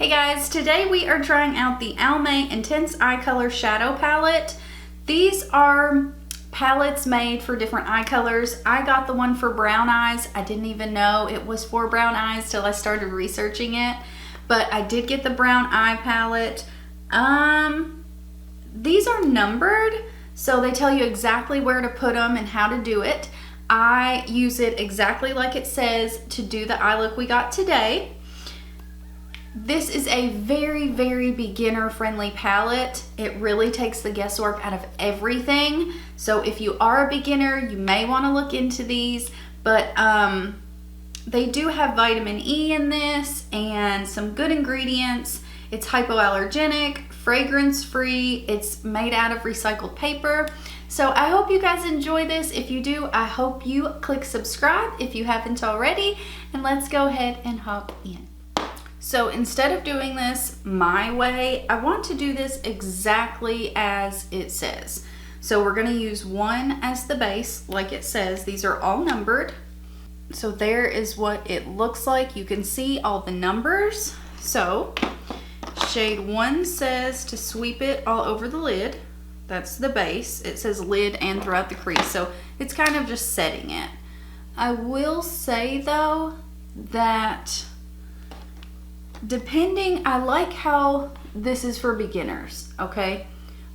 Hey guys, today we are trying out the Almay Intense Eye Color Shadow Palette. These are palettes made for different eye colors. I got the one for brown eyes. I didn't even know it was for brown eyes till I started researching it, but I did get the brown eye palette. These are numbered, so they tell you exactly where to put them and how to do it. I use it exactly like it says to do the eye look we got today. This is a very, very beginner friendly palette. It really takes the guesswork out of everything. So if you are a beginner, you may want to look into these, but they do have vitamin E in this and some good ingredients. It's hypoallergenic, fragrance free. It's made out of recycled paper. So I hope you guys enjoy this. If you do, I hope you click subscribe if you haven't already, and let's go ahead and hop in. So instead of doing this my way, I want to do this exactly as it says. So we're going to use one as the base, like it says. These are all numbered. So there is what it looks like. You can see all the numbers. So shade 1 says to sweep it all over the lid. That's the base. It says lid and throughout the crease. So it's kind of just setting it. I will say though that I like how this is for beginners, okay?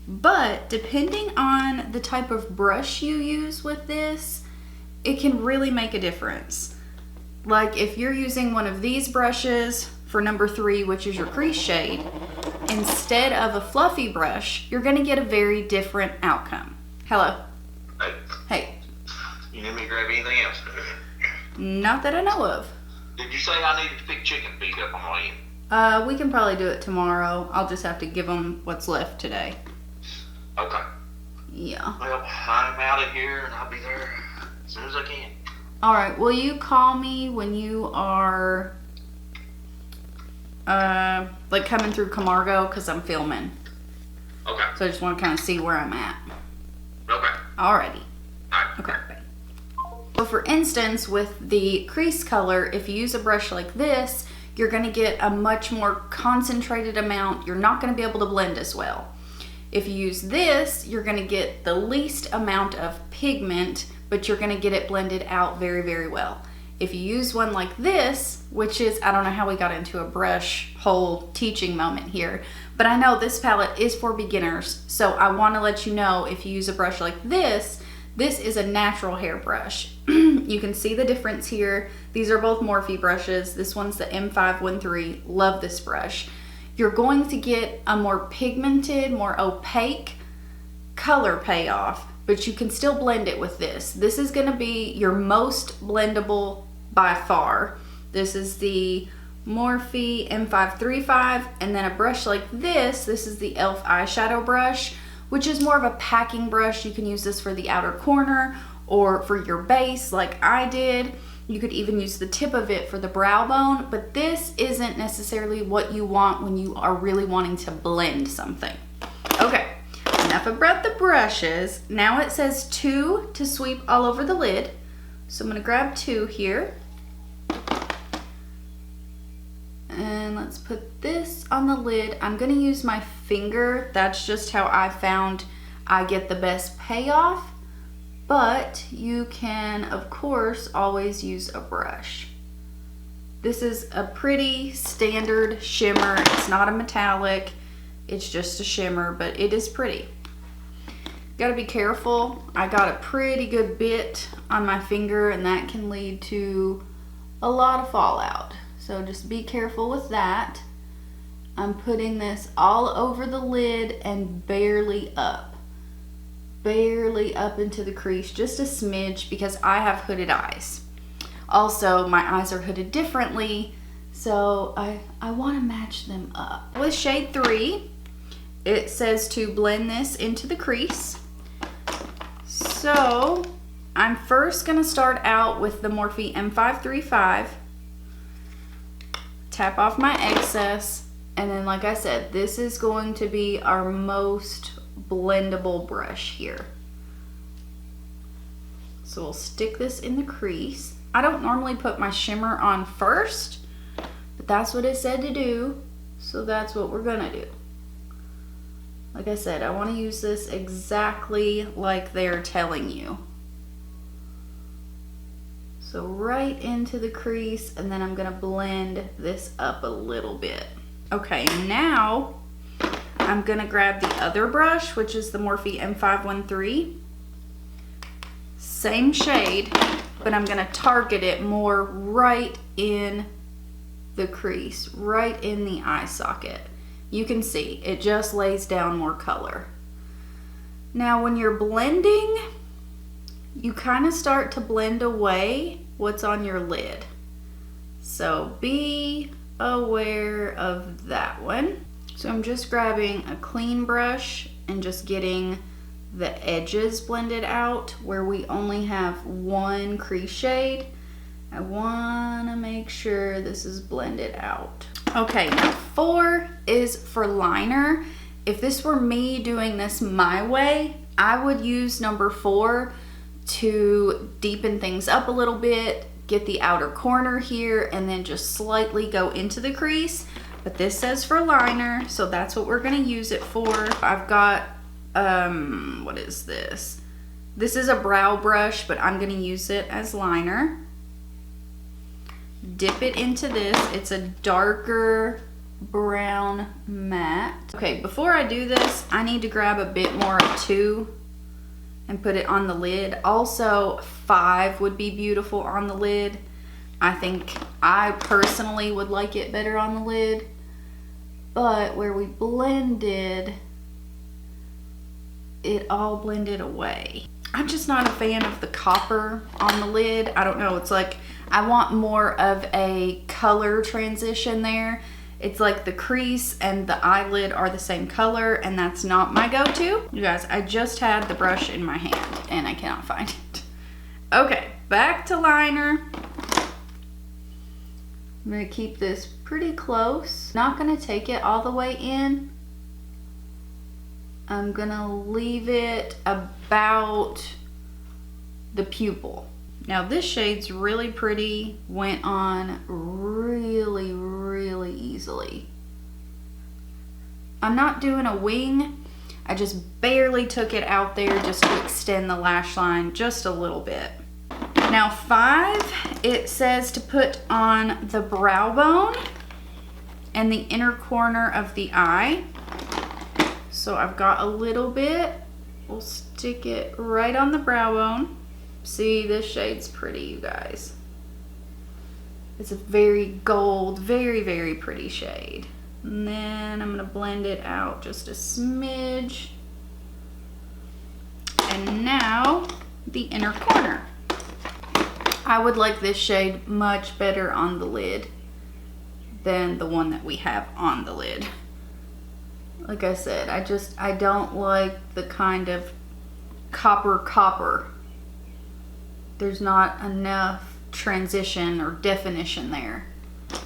But depending on the type of brush you use with this, it can really make a difference. Like if you're using one of these brushes for number 3, which is your crease shade, instead of a fluffy brush, you're gonna get a very different outcome. Hello. Hey. Hey. You need me to grab anything else? Not that I know of. Did you say I needed to pick chicken feet up on my end? We can probably do it tomorrow. I'll just have to give them what's left today. Okay. Yeah. Well, I'm out of here and I'll be there as soon as I can. All right. Will you call me when you are like coming through Camargo, because I'm filming. Okay. So I just want to kind of see where I'm at. Okay. Alrighty. Alright. Okay. Bye. So for instance, with the crease color, if you use a brush like this, you're going to get a much more concentrated amount. You're not going to be able to blend as well. If you use this, you're going to get the least amount of pigment, but you're going to get it blended out very, very well. If you use one like this, which is, I don't know how we got into a brush whole teaching moment here, but I know this palette is for beginners. So I want to let you know, if you use a brush like this, this is a natural hair brush. You can see the difference here. These are both Morphe brushes. This one's the M513. Love this brush. You're going to get a more pigmented, more opaque color payoff, but you can still blend it with this. This is going to be your most blendable by far. This is the Morphe M535, and then a brush like this is the e.l.f. eyeshadow brush, which is more of a packing brush. You can use this for the outer corner or for your base like I did. You could even use the tip of it for the brow bone, but this isn't necessarily what you want when you are really wanting to blend something. Okay, enough about the brushes. Now it says 2 to sweep all over the lid. So I'm gonna grab 2 here. And let's put this on the lid. I'm gonna use my finger. That's just how I found I get the best payoff. But you can, of course, always use a brush. This is a pretty standard shimmer. It's not a metallic. It's just a shimmer, but it is pretty. Gotta be careful. I got a pretty good bit on my finger, and that can lead to a lot of fallout. So just be careful with that. I'm putting this all over the lid and barely up into the crease, just a smidge, because I have hooded eyes. Also, my eyes are hooded differently, so I want to match them up. With shade 3, it says to blend this into the crease. So I'm first going to start out with the Morphe M535, tap off my excess, and then like I said, this is going to be our most blendable brush here. So we'll stick this in the crease. I don't normally put my shimmer on first, but that's what it said to do. So that's what we're gonna do. Like I said, I want to use this exactly like they're telling you. So right into the crease, and then I'm gonna blend this up a little bit. Okay, now I'm gonna grab the other brush, which is the Morphe M513. Same shade, but I'm gonna target it more right in the crease, right in the eye socket. You can see it just lays down more color. Now when you're blending, you kind of start to blend away what's on your lid. So be aware of that one. So I'm just grabbing a clean brush and just getting the edges blended out where we only have one crease shade. I want to make sure this is blended out. Okay, now 4 is for liner. If this were me doing this my way, I would use number 4 to deepen things up a little bit, get the outer corner here, and then just slightly go into the crease. But this says for liner, so that's what we're gonna use it for. I've got, what is this? This is a brow brush, but I'm gonna use it as liner. Dip it into this. It's a darker brown matte. Okay, before I do this, I need to grab a bit more of 2 and put it on the lid. Also, 5 would be beautiful on the lid. I think I personally would like it better on the lid, but where we blended, it all blended away. I'm just not a fan of the copper on the lid. I don't know, it's like I want more of a color transition there. It's like the crease and the eyelid are the same color, and that's not my go-to. You guys, I just had the brush in my hand and I cannot find it. Okay, back to liner. I'm gonna keep this pretty close. Not gonna take it all the way in. I'm gonna leave it about the pupil. Now this shade's really pretty, went on really, really easily. I'm not doing a wing. I just barely took it out there just to extend the lash line just a little bit. Now 5, it says to put on the brow bone and the inner corner of the eye. So I've got a little bit. We'll stick it right on the brow bone. See, this shade's pretty, you guys. It's a very gold, very, very pretty shade. And then I'm gonna blend it out just a smidge. And now the inner corner. I would like this shade much better on the lid than the one that we have on the lid. Like I said, I don't like the kind of copper. There's not enough transition or definition there.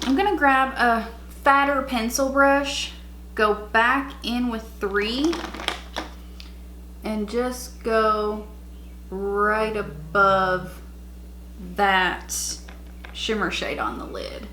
I'm gonna grab a fatter pencil brush, go back in with 3, and just go right above that shimmer shade on the lid.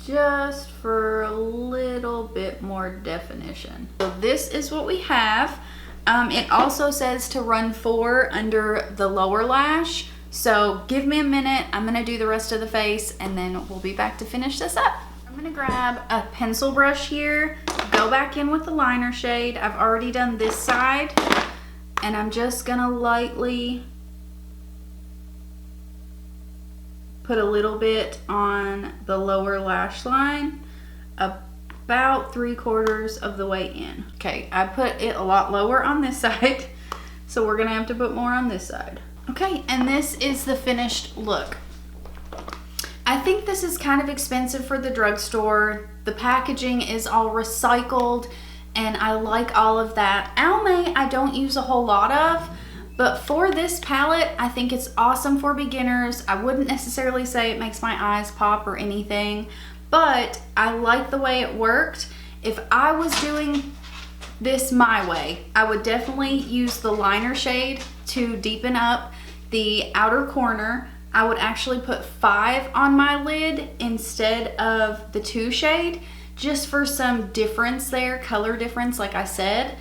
Just for a little bit more definition. So this is what we have. It also says to run 4 under the lower lash. So give me a minute, I'm gonna do the rest of the face and then we'll be back to finish this up. I'm gonna grab a pencil brush here, go back in with the liner shade. I've already done this side, and I'm just gonna lightly put a little bit on the lower lash line, about 3/4 of the way in. Okay, I put it a lot lower on this side, so we're gonna have to put more on this side. Okay, and this is the finished look. I think this is kind of expensive for the drugstore. The packaging is all recycled, and I like all of that. Almay I don't use a whole lot of, but for this palette, I think it's awesome for beginners. I wouldn't necessarily say it makes my eyes pop or anything, but I like the way it worked. If I was doing this my way, I would definitely use the liner shade to deepen up the outer corner. I would actually put 5 on my lid instead of the 2 shade, just for some difference there, color difference like I said.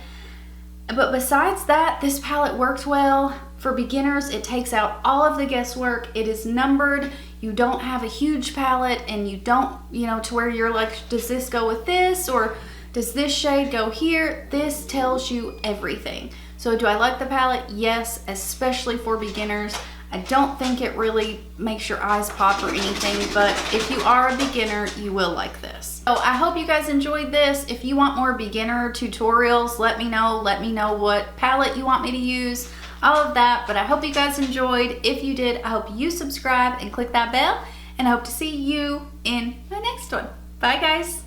But besides that, this palette worked well. For beginners, it takes out all of the guesswork. It is numbered. You don't have a huge palette and you don't, to where you're like, does this go with this or does this shade go here? This tells you everything. So do I like the palette? Yes, especially for beginners. I don't think it really makes your eyes pop or anything, but if you are a beginner, you will like this. So I hope you guys enjoyed this. If you want more beginner tutorials, let me know. Let me know what palette you want me to use, all of that. But I hope you guys enjoyed. If you did, I hope you subscribe and click that bell, and I hope to see you in my next one. Bye guys.